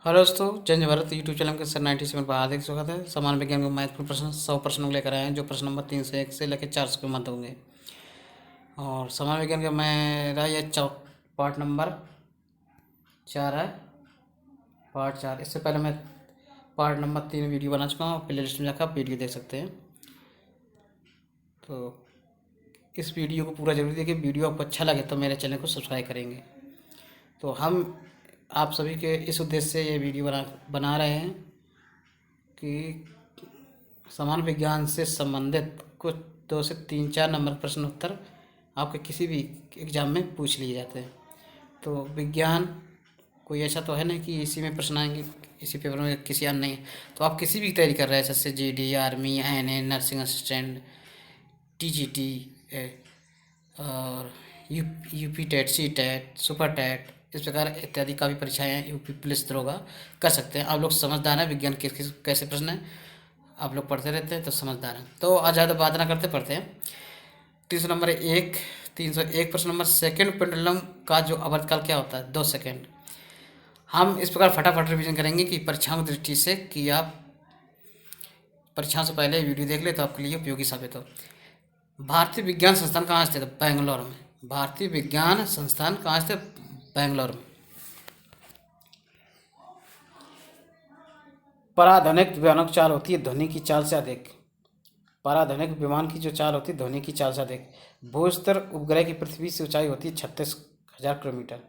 Hello दोस्तों, जय Bharat YouTube channel के सर 97 पर हार्दिक स्वागत है। सामान्य विज्ञान के महत्वपूर्ण प्रश्न 100% लेकर आए हैं, जो प्रश्न नंबर 301 से लेकर 400 के मध्य होंगे। और सामान्य विज्ञान का मेरा ये पार्ट नंबर 4 है। पार्ट 4 इससे पहले मैं पार्ट नंबर 3 वीडियो बना चुका हूँ। प्ले लिस्ट में जाकर आप वीडियो देख सकते हैं। तो इस वीडियो को पूरा जरूर देखिए। वीडियो आपको अच्छा लगे तो मेरे चैनल को सब्सक्राइब करेंगे। तो हम आप सभी के इस उद्देश्य से ये वीडियो बना रहे हैं कि सामान्य विज्ञान से संबंधित कुछ 2 से 3-4 नंबर प्रश्न उत्तर आपके किसी भी एग्जाम में पूछ लिए जाते हैं। तो विज्ञान कोई ऐसा तो है नहीं कि इसी में प्रश्न आएंगे, इसी पेपर में किसी अन्य नहीं है। तो आप किसी भी तैयारी कर रहे हैं, जैसे GD, army, NA, nursing assistant, TGT और UP TET, C TET, super TET, इस प्रकार इत्यादि का भी परीक्षाएँ यूपी पुलिस दरोगा कर सकते हैं। आप लोग समझदार हैं, विज्ञान किस किस कैसे प्रश्न है आप लोग पढ़ते रहते हैं तो समझदार हैं। तो आज ज़्यादा बात ना करते पढ़ते हैं। 301 प्रश्न नंबर सेकंड पेंडुलम का जो आवर्तकाल क्या होता है? 2 सेकंड। हम इस प्रकार फटाफट रिवीजन करेंगे कि परीक्षाओं की दृष्टि से कि आप परीक्षाओं से पहले वीडियो देख ले तो आपके लिए उपयोगी साबित हो। भारतीय विज्ञान संस्थान कहाँ स्थित है? बेंगलोर में। भारतीय विज्ञान संस्थान कहाँ स्थित है? बेंगलोर में। पराध्वनिक विमानों की चाल होती है ध्वनि की चाल से अधिक। पराध्वनिक विमान की जो चाल होती है ध्वनि की चाल से अधिक। भूस्तर उपग्रह की पृथ्वी से ऊंचाई होती है 36,000 किलोमीटर।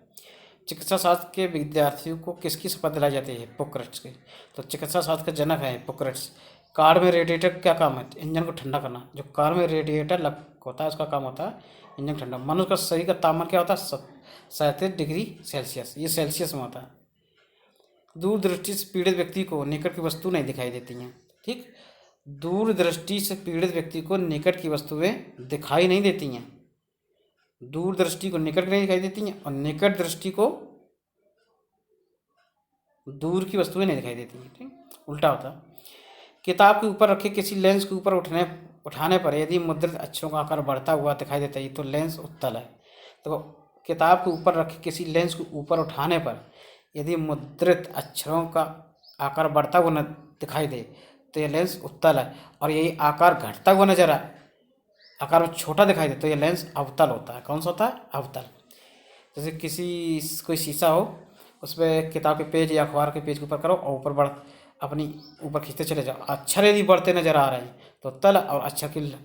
चिकित्सा शास्त्र के विद्यार्थियों को किसकी शपथ दिलाई जाती है? हिप्पोक्रेट्स की। तो चिकित्सा शास्त्र का जनक है हिप्पोक्रेट्स। कार में रेडिएटर क्या काम है? इंजन को ठंडा करना। जो कार में रेडिएटर लग होता है उसका काम होता है इंजन ठंडा। मनुष्य का शरीर का तापमान क्या होता है? 37 डिग्री सेल्सियस। ये सेल्सियस में होता है। दूरदृष्टि से पीड़ित व्यक्ति को निकट की वस्तु नहीं दिखाई देती हैं। ठीक, दूरदृष्टि से पीड़ित व्यक्ति को निकट की वस्तुएं दिखाई नहीं देती हैं। दूरदृष्टि को निकट नहीं दिखाई देती हैं और निकट दृष्टि को दूर की वस्तुएं नहीं दिखाई देती हैं। ठीक, उल्टा होता है। किताब के ऊपर रखे किसी लेंस के ऊपर उठाने पर यदि मुद्रित अक्षरों का आकार बढ़ता हुआ दिखाई देता है तो लेंस उत्तल है। तो किताब के ऊपर रखे किसी लेंस के ऊपर उठाने पर यदि मुद्रित अक्षरों का आकार बढ़ता हुआ न दिखाई दे तो यह लेंस उत्तल है। और यही आकार घटता हुआ नजर आए, आकार में छोटा दिखाई दे तो यह लेंस अवतल होता है। कौन सा होता है? अवतल। जैसे कोई शीशा हो, उस पर किताब के पेज या अखबार के पेज के ऊपर करो और अपनी ऊपर खींचते चले जाओ। अक्षर यदि बढ़ते नजर आ रहे हैं तो तल, और अक्षर की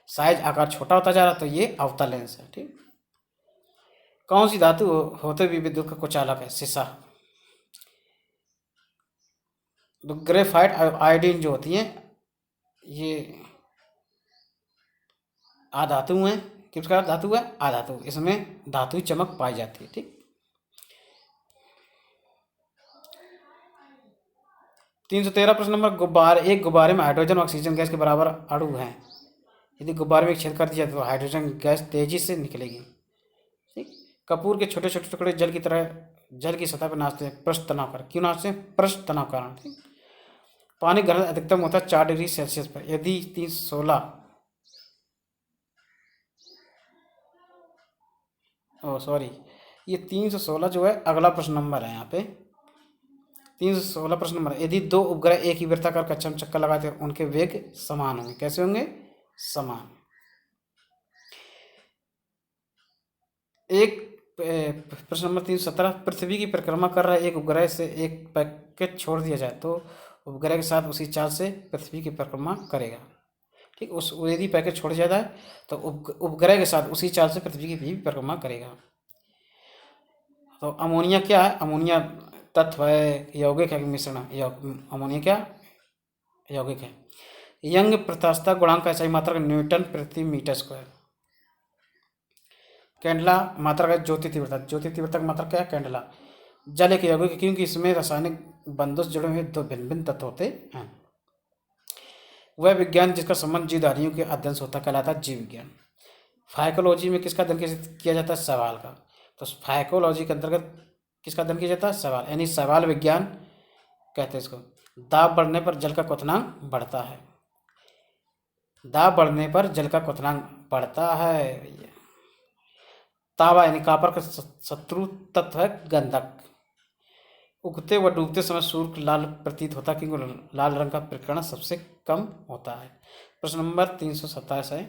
साइज आकार छोटा होता जा रहा तो ये अवतल लेंस है। ठीक, कौन सी धातु होते हुए विद्युत का कुचालक है? शीशा। तो ग्रेफाइट आयोडीन जो होती हैं ये आधातु हैं। किस प्रकार धातु है? आधातु। इसमें धातु चमक पाई जाती है। ठीक, 313 प्रश्न नंबर एक गुब्बारे में हाइड्रोजन ऑक्सीजन गैस के बराबर अणु हैं। यदि गुब्बारे में एक छेद कर दिया तो हाइड्रोजन गैस तेजी से निकलेगी। ठीक, कपूर के छोटे छोटे टुकड़े जल की सतह पर नाचते हैं पृष्ठ तनाव कर। क्यों नाचते हैं? पृष्ठ तनाव कारण। ठीक, पानी घनत्व अधिकतम होता है 4 डिग्री सेल्सियस पर। यदि 316 ये 316 जो है अगला प्रश्न नंबर है। यहाँ पे 316 प्रश्न नंबर, यदि 2 उपग्रह एक ही वृत्ताकार कक्षा में चक्कर लगाते हैं उनके वेग समान होंगे। कैसे होंगे? समान। एक प्रश्न नंबर 317, पृथ्वी की परिक्रमा कर रहा एक उपग्रह से एक पैकेट छोड़ दिया जाए तो उपग्रह के साथ उसी चाल से पृथ्वी की परिक्रमा करेगा। ठीक, यदि पैकेट छोड़ दिया जाए तो उपग्रह के साथ उसी चाल से पृथ्वी की भी परिक्रमा करेगा। तो अमोनिया क्या है? अमोनिया तत्व है, यौगिक है, मिश्रण है। अमोनिया क्या? यौगिक है। यंग प्रत्यास्थता गुणांक का सही मात्रक न्यूटन प्रति मीटर स्क्वायर। कैंडला मात्रक है ज्योति तीव्रता। ज्योति तीव्रता का मात्रक क्या है? कैंडला। जल एक यौगिक है क्योंकि इसमें रासायनिक बंधों से जुड़े हुए 2 भिन्न भिन्न तत्व होते हैं। वह विज्ञान जिसका संबंध जीवधारियों के अध्ययन से होता कहलाता है जीव विज्ञान। फाइकोलॉजी में किसका अध्ययन किया जाता है? सवाल का। तो फाइकोलॉजी के अंतर्गत किसका अध्ययन किया जाता है? सवाल, यानी सवाल विज्ञान कहते हैं इसको। दाब बढ़ने पर जल का क्वथनांक बढ़ता है। दाब बढ़ने पर जल का क्वथनांक बढ़ता है। तांबा यानी कॉपर का शत्रु तत्व है गंधक। उगते व डूबते समय सूर्य लाल प्रतीत होता है क्योंकि लाल रंग का प्रकीर्णन सबसे कम होता है। प्रश्न नंबर 327 है,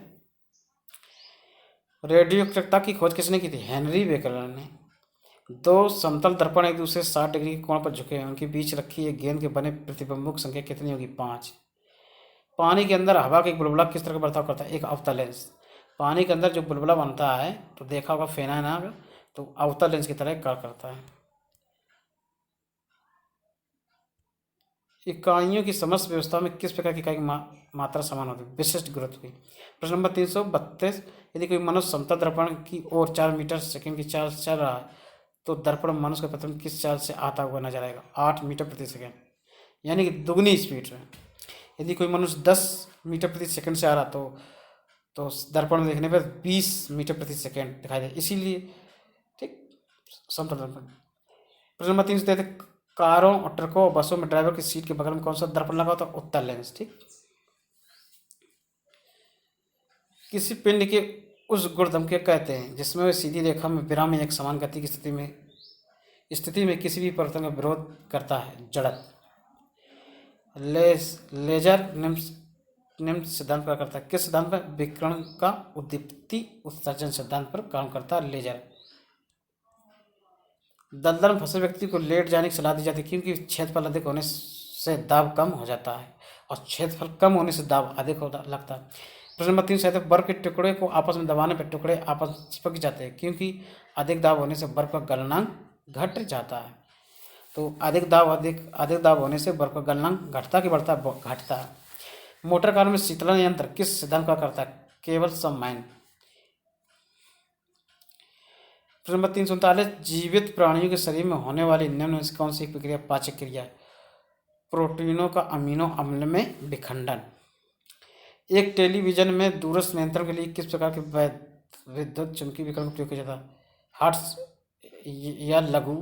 रेडियोक्टिवता की खोज किसने की थी? हेनरी बेकरल ने। दो समतल दर्पण एक दूसरे से 60 डिग्री के कोण पर झुके हैं, उनके बीच रखी एक गेंद के बने प्रतिबिंबों की संख्या कितनी होगी? 5। पानी के अंदर हवा का एक बुलबुला किस तरह का बर्ताव करता है? एक अवतल लेंस। पानी के अंदर जो बुलबुला बनता है तो देखा होगा फेना ना, तो अवतल लेंस की तरह कार्य करता है। इकाइयों की समस्त व्यवस्था में किस प्रकार की इकाई की मात्रा समान होती है? विशिष्ट गुरुत्व की। प्रश्न नंबर 332, यदि कोई मनुष्य समतल दर्पण की ओर 4 मीटर सेकंड की चाल से चल रहा है तो दर्पण मनुष्य का प्रतिबिंब किस चाल से आता हुआ नजर आएगा? 8 मीटर प्रति सेकंड, यानी कि दुगनी स्पीड में। यदि कोई मनुष्य 10 मीटर प्रति सेकंड से आ रहा तो दर्पण में देखने पर 20 मीटर प्रति सेकंड दिखाई दे, इसीलिए ठीक समतल दर्पण। प्रश्न नंबर 333, कारों और ट्रकों और बसों में ड्राइवर की सीट के बगल में कौन सा दर्पण लगा होता है? उत्तल लेंस। ठीक, किसी पिंड के उस गुणधर्म के कहते हैं जिसमें वह सीधी रेखा में विराम में एक समान गति की स्थिति में किसी भी परिवर्तन का विरोध करता है? जड़त्व। लेजर निम्न सिद्धांत पर करता है? किस सिद्धांत पर? विकिरण का उद्दीप्ति उत्सर्जन सिद्धांत पर काम करता है लेजर। दलदल में फंसे व्यक्ति को लेट जाने की सलाह दी जाती है क्योंकि क्षेत्रफल अधिक होने से दाब कम हो जाता है और क्षेत्रफल कम होने से दाब अधिक लगता है। प्रश्न नंबर 3 बर्फ के टुकड़े को आपस में दबाने पर टुकड़े आपस में चिपक जाते हैं क्योंकि अधिक दाब होने से बर्फ का गलनांक घट जाता है। तो अधिक दाब होने से बर्फ का गलनांक घटता कि बढ़ता? घटता है। मोटर कार में शीतलन यंत्र किस सिद्धांत का करता है? केवल सम्मान। प्रश्न नंबर 339, जीवित प्राणियों के शरीर में होने वाली निम्न में से कौन सी प्रक्रिया पाचक क्रिया? प्रोटीनों का अमीनो अम्ल में विखंडन। एक टेलीविजन में दूरस्थ नियंत्रण के लिए किस प्रकार के विद्युत चुंबकीय विकिरण उपयोग किया जाता है? हर्ट्ज या लघु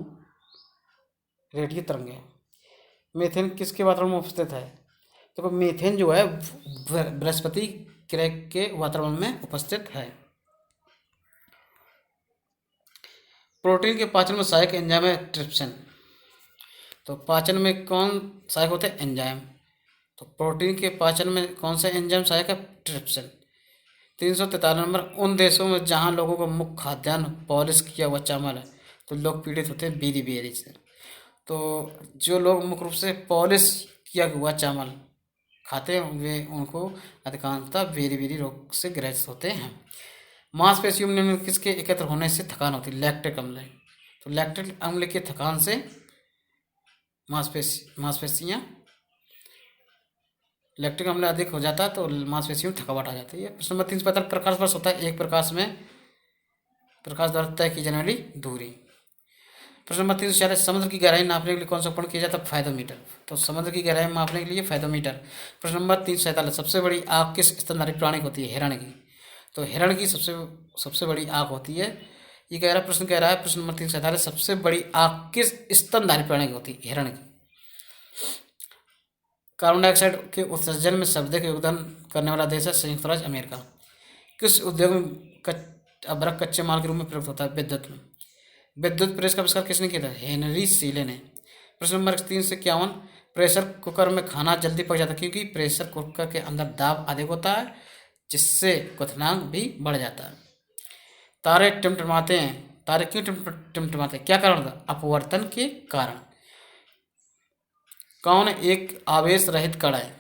रेडियो तरंगे। मीथेन किसके वातावरण में उपस्थित है? तो मीथेन जो है बृहस्पति ग्रह के वातावरण में उपस्थित है। प्रोटीन के पाचन में सहायक एंजाइम है ट्रिप्सिन। तो पाचन में कौन सहायक होते हैं? एंजाइम। तो प्रोटीन के पाचन में कौन सा एंजाइम सहायक है? ट्रिप्सिन। 343 नंबर, उन देशों में जहां लोगों को मुख्य खाद्यान्न पॉलिश किया हुआ चावल है तो लोग पीड़ित होते हैं बीरी बेरी से। तो जो लोग मुख्य रूप से पॉलिश किया हुआ चावल खाते हैं वे उनको अधिकांशतः बेरी बेरी रोग से ग्रस्त होते हैं। मांसपेशियों में किसके एकत्र होने से थकान होती है? लैक्टिक अम्ल। तो लैक्टिक अम्ल के थकान से मांसपेशियाँ लैक्टिक अम्ल अधिक हो जाता है तो मांसपेशियों में थकावट आ जाती है। प्रश्न नंबर 345, प्रकाश वर्ष होता है एक प्रकाश में प्रकाश द्वारा तय की जाने वाली दूरी। प्रश्न नंबर 346, समुद्र की गहराई नापने के लिए कौन सा उपकरण किया जाता है? फायदोमीटर। तो समुद्र की गहराई मापने के लिए फायदोमीटर। प्रश्न नंबर 347, सबसे बड़ी आँख किस स्तनधारी प्राणी की होती है? हिरण की। तो हिरण की सबसे बड़ी आँख होती है। ये कह रहा है, प्रश्न कह रहा है, प्रश्न नंबर 347, सबसे बड़ी आँख किस स्तनधारी प्राणी की होती है? हिरण की। कार्बन डाइऑक्साइड के उत्सर्जन में सर्वाधिक योगदान करने वाला देश है संयुक्त राज्य अमेरिका। किस उद्योग में अभ्रक कच्चे माल के रूप में प्रयुक्त होता है? विद्युत में। विद्युत प्रेस का आविष्कार किसने किया था? हेनरी सीले ने। प्रश्न नंबर 351, प्रेशर कुकर में खाना जल्दी पक जाता है क्योंकि प्रेशर कुकर के अंदर दाब अधिक होता है जिससे क्वथनांक भी बढ़ जाता है। तारे टिमटिमाते हैं, तारे क्यों टिमटिमाते हैं? क्या कारण था? अपवर्तन के कारण। कौन एक आवेश रहित कण है?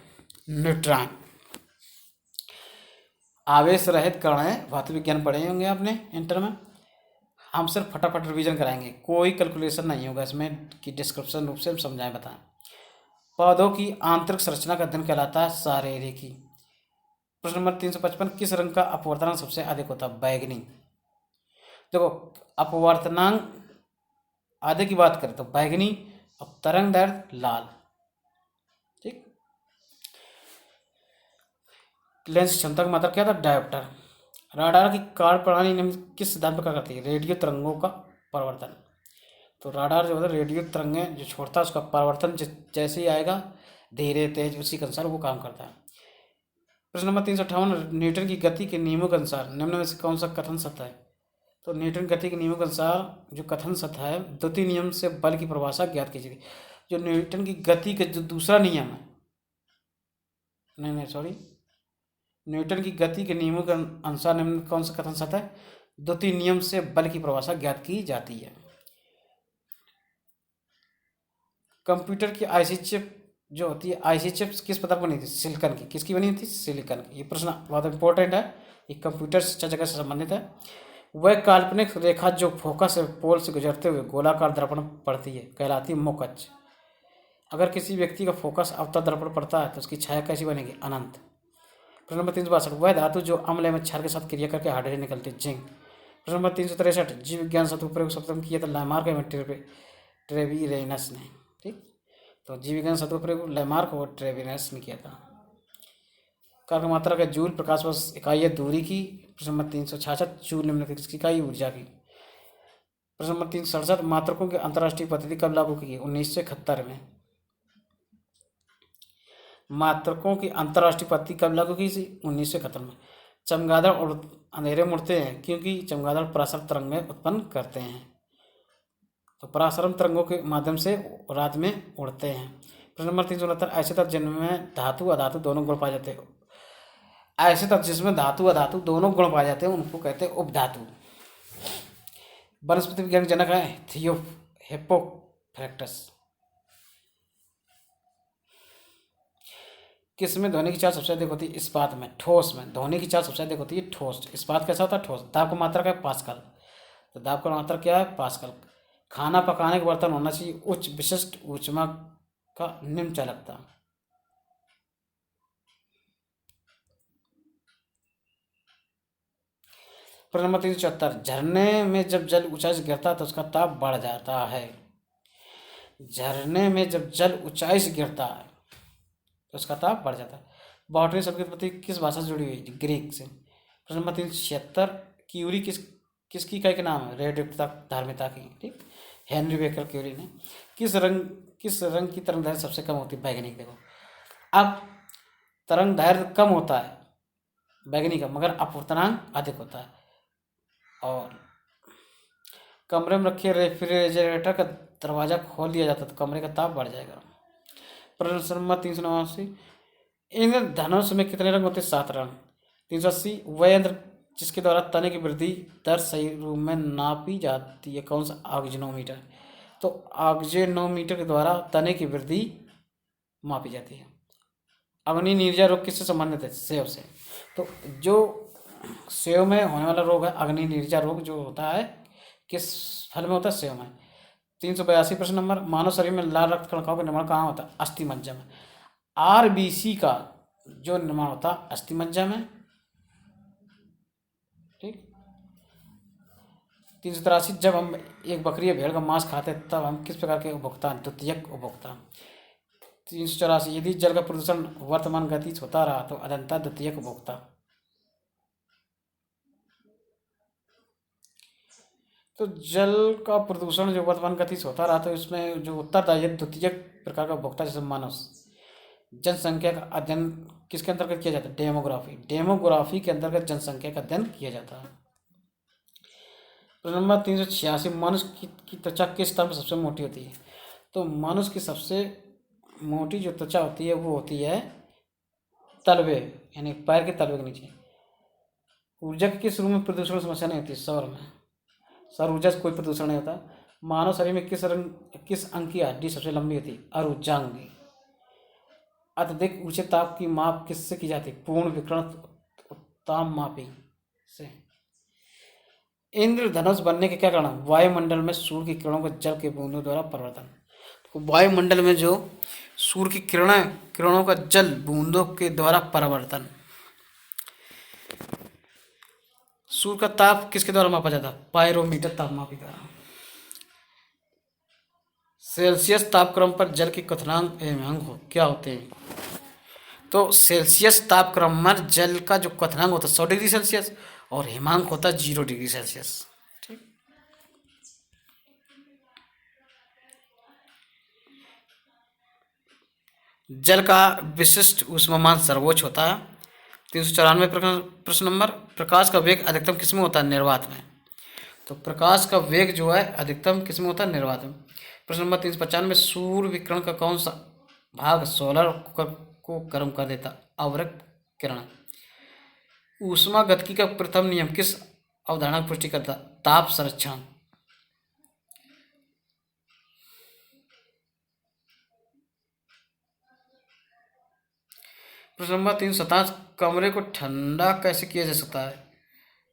न्यूट्रॉन। आवेश रहित कण है, भौतिक विज्ञान पढ़े होंगे आपने इंटर में। हम सिर्फ फटाफट रिवीजन कराएंगे, कोई कैलकुलेशन नहीं होगा इसमें कि डिस्क्रिप्शन रूप से हम समझाएं बताएं। पौधों की आंतरिक संरचना का अध्ययन कहलाता है शारीरिकी। प्रश्न नंबर 355, किस रंग का अपवर्तनांक सबसे अधिक होता है? बैगनी। देखो अपवर्तनांक आधे की बात करें तो बैगनी और तरंग दैर्ध्य लाल। ठीक, लेंस क्षमता की मात्रा क्या था? डायोप्टर। राडार की कार्य प्रणाली निम्न किस सिद्धांत पर कार्य करती है? रेडियो तरंगों का परावर्तन। तो राडार जो होता है रेडियो तरंगें जो छोड़ता है उसका परावर्तन जैसे ही आएगा धीरे तेज उसी के अनुसार वो काम करता है। प्रश्न नंबर 358, न्यूटन की गति के नियमों के अनुसार निम्न में से कौन सा कथन सत्य है? तो न्यूटन गति के नियमों के अनुसार जो कथन सत्य है, द्वितीय नियम से बल की परिभाषा ज्ञात कीजिए। जो न्यूटन की गति का जो दूसरा नियम है, नहीं सॉरी, न्यूटन की गति के नियमों के अनुसार निम्न कौन सा कथन सत्य है? द्वितीय नियम से बल की परिभाषा ज्ञात की जाती है। कंप्यूटर की आईसी चिप जो होती है, आईसी चिप्स किस पदार्थ बनी थी? सिलिकॉन की। किसकी बनी थी? सिलिकॉन की। ये प्रश्न बहुत इंपॉर्टेंट है, ये कंप्यूटर शिक्षा जगत से संबंधित है। वह काल्पनिक रेखा जो फोकस पोल से गुजरते हुए गोलाकार दर्पण पड़ती है कहलाती है मुख अक्ष। अगर किसी व्यक्ति का फोकस अवतल दर्पण पड़ता है तो उसकी छाया कैसी बनेगी? अनंत। प्रश्न नंबर 362, वह धातु जो अम्ल एवं क्षार के साथ क्रिया करके हाइड्रोजन निकलती है? जिंक। प्रश्न नंबर 363, जीव विज्ञान सदुपयोग शब्द किया था लैमार्क एवं ट्रेविरेनस ने। ठीक, तो जीव विज्ञान सदुपयोग लैमार्क और ट्रेविरेनस ने किया था। कार्य मात्रा का जूल प्रकाश वर्ष इकाई है दूरी की। प्रश्न नंबर 366, जूल निम्नलिखित किसकी इकाई? ऊर्जा की। प्रश्न नंबर 367, मात्रकों की अंतर्राष्ट्रीय पद्धति कब लागू की गई? 1971 में। मात्रकों की अंतर्राष्ट्रीय पद्धति कब लागू की थी? 1971 में। चमगादड़ और अंधेरे में उड़ते हैं क्योंकि चमगादड़ पराशर तरंगें उत्पन्न करते हैं, तो पराशरम तरंगों के माध्यम से रात में उड़ते हैं। प्रश्न नंबर 369, ऐसे तत्व जिनमें धातु अधातु दोनों गुण पाए जाते हैं, ऐसे तत्व जिसमें धातु अधातु दोनों गुण पाए जाते हैं उनको कहते हैं उपधातु। वनस्पति विज्ञान जनक है हिप्पोक्रेटस। किस में ध्वनि की चाल सबसे अधिक होती है? इस्पात में। ठोस में ध्वनि की चाल सबसे अधिक होती है ठोस। इस्पात कैसा होता है? ठोस। दाब का मात्रा क्या है? पास्कल। तो दाब का मात्रा क्या है? पास्कल। खाना पकाने के बर्तन होना चाहिए उच्च विशिष्ट ऊष्मा का निम्न चालकता। प्रश्न नंबर 374, झरने में जब जल ऊंचाई से गिरता है तो उसका ताप बढ़ जाता है। झरने में जब जल ऊंचाई से गिरता है तो उसका ताप बढ़ जाता है। बॉटनी शब्द की उत्पत्ति किस भाषा से जुड़ी हुई है? ग्रीक से। प्रश्न नंबर 376, क्यूरी किसकी इकाई के नाम है? रेडियोक्तिता धार्मिकता की। ठीक, हेनरी बेकर क्यूरी ने। किस रंग की तरंग दैर्घ्य सबसे कम होती है? बैगनी। देखो, अब तरंग दैर्घ्य कम होता है बैगनी का, मगर अपवर्तनांक अधिक होता है। और कमरे में रखे रेफ्रिजरेटर का दरवाजा खोल दिया जाता है तो कमरे का ताप बढ़ जाएगा। प्रश्न नंबर 389, इन धनुष में कितने रंग होते हैं? 7 रंग। 380, वह यंत्र जिसके द्वारा तने की वृद्धि दर सही रूप में नापी जाती है कौन सा? ऑक्जेनोमीटर। तो ऑक्जेनोमीटर के द्वारा तने की वृद्धि मापी जाती है। अग्नि नीरजा रोग किससे संबंधित है? सेव से। तो जो सेव में होने वाला रोग है अग्नि नीरजा रोग, जो होता है किस फल में होता है? सेव में। 382 प्रश्न नंबर, मानव शरीर में लाल रक्त कणिकाओं का निर्माण कहाँ होता है? अस्थि मज्जा में। आरबीसी का जो निर्माण होता है अस्थि मज्जा में। ठीक, 383, जब हम एक बकरी या भेड़ का मांस खाते हैं तब हम किस प्रकार के उपभोक्ता हैं? द्वितीयक उपभोक्ता। 384, यदि जल का प्रदूषण वर्तमान गति से होता रहा तो अनंतता द्वितीयक उपभोक्ता। तो जल का प्रदूषण जो वर्तमान गति से होता रहा तो इसमें जो उत्तरदायी द्वितीयक प्रकार का उपभोक्ता जैसे मानव। जनसंख्या का अध्ययन किसके अंतर्गत किया जाता है? डेमोग्राफी। डेमोग्राफी के अंतर्गत जनसंख्या का अध्ययन किया जाता है। प्रश्न नंबर 386, मनुष्य की त्वचा किस स्तंभ सबसे मोटी होती है? तो मनुष्य की सबसे मोटी जो त्वचा होती है वो होती है तलवे, यानी पैर के तलवे के नीचे। ऊर्जा के किस रूप में प्रदूषण समस्या नहीं होती? सौर में। सौर ऊर्जा से कोई प्रदूषण नहीं होता। मानव शरीर में किस अंग की हड्डी सबसे लंबी होती है? अरुजांगी। अत्यधिक ऊंचे ताप की माप किससे की जाती है? पूर्ण विकिरण तापमापी से। इंद्रधनुष बनने के क्या कारण? वायुमंडल में सूर्य की किरणों को जल के बूंदों द्वारा परिवर्तन। तो वायुमंडल में जो सूर्य की किरणों का जल बूंदों के द्वारा परिवर्तन। सूर्य का ताप किसके द्वारा मापा जाता है? पायरोमीटर तापमापी द्वारा। सेल्सियस तापक्रम पर जल के क्वथनांक हिमांक क्या होते हैं? तो सेल्सियस तापक्रम पर जल का जो क्वथनांक होता है 100 डिग्री सेल्सियस और हिमांक होता है 0 डिग्री सेल्सियस। ठीक, जल का विशिष्ट ऊष्मामान सर्वोच्च होता है। 394 प्रश्न नंबर, प्रकाश का वेग अधिकतम किसमें होता है? निर्वात में। तो प्रकाश का वेग जो है अधिकतम किसमें होता है? निर्वात में। प्रश्न नंबर 395, सूर्य विकिरण का कौन सा भाग सोलर को गर्म कर देता? अवरक्त किरण। ऊष्मा गतिकी का प्रथम नियम किस अवधारणा की पुष्टि करता? ताप संरक्षण। प्रश्न नंबर 327, कमरे को ठंडा कैसे किया जा सकता है?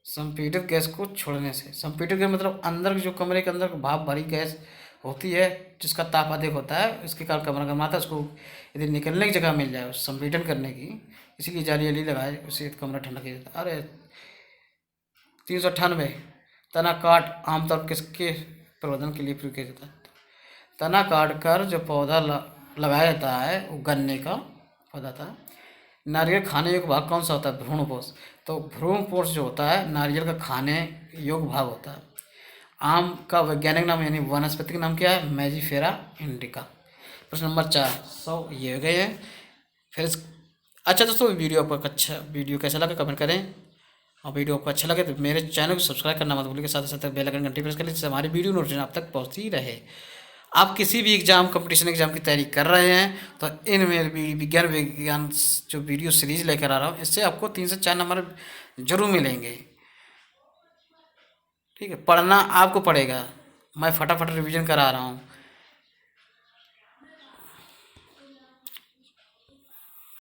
संपीड़ित गैस को छोड़ने से। संपीड़ित गैस मतलब अंदर जो कमरे के अंदर भाप भरी गैस होती है जिसका ताप अधिक होता है, इसके कारण कमरा गर्माता है। उसको यदि निकलने की जगह मिल जाए संपीड़न करने की, इसीलिए जाली वाली लगाए, उससे कमरा ठंडा किया जाता है। अरे 398, तना काट आमतौर पर किसके प्रवर्धन के लिए प्रयोग किया जाता है? तना काट कर जो पौधा लगाया जाता है वो गन्ने का पौधा था। नारियल खाने योग्य भाग कौन सा होता है? भ्रूणपोष। तो भ्रूणपोष जो होता है नारियल का खाने योग्य भाग होता है। आम का वैज्ञानिक नाम यानी वनस्पति का नाम क्या है? मैजीफेरा इंडिका। प्रश्न नंबर 400 ये हो गए हैं। फिर अच्छा दोस्तों, वीडियो कैसा लगा कमेंट करें, और वीडियो आपको अच्छा लगे तो मेरे चैनल को सब्सक्राइब करना मत भूलिए, साथ ही साथ बेल आइकन घंटी प्रेस कर लीजिए जिससे हमारी वीडियो नोटिफिकेशन आप तक पहुँचती रहे। आप किसी भी कंपटीशन एग्जाम की तैयारी कर रहे हैं तो इन मेरे विज्ञान जो वीडियो सीरीज लेकर आ रहा हूँ इससे आपको 3 से 4 नंबर जरूर मिलेंगे। ठीक है, पढ़ना आपको पड़ेगा, मैं फटाफट रिवीजन करा रहा हूँ।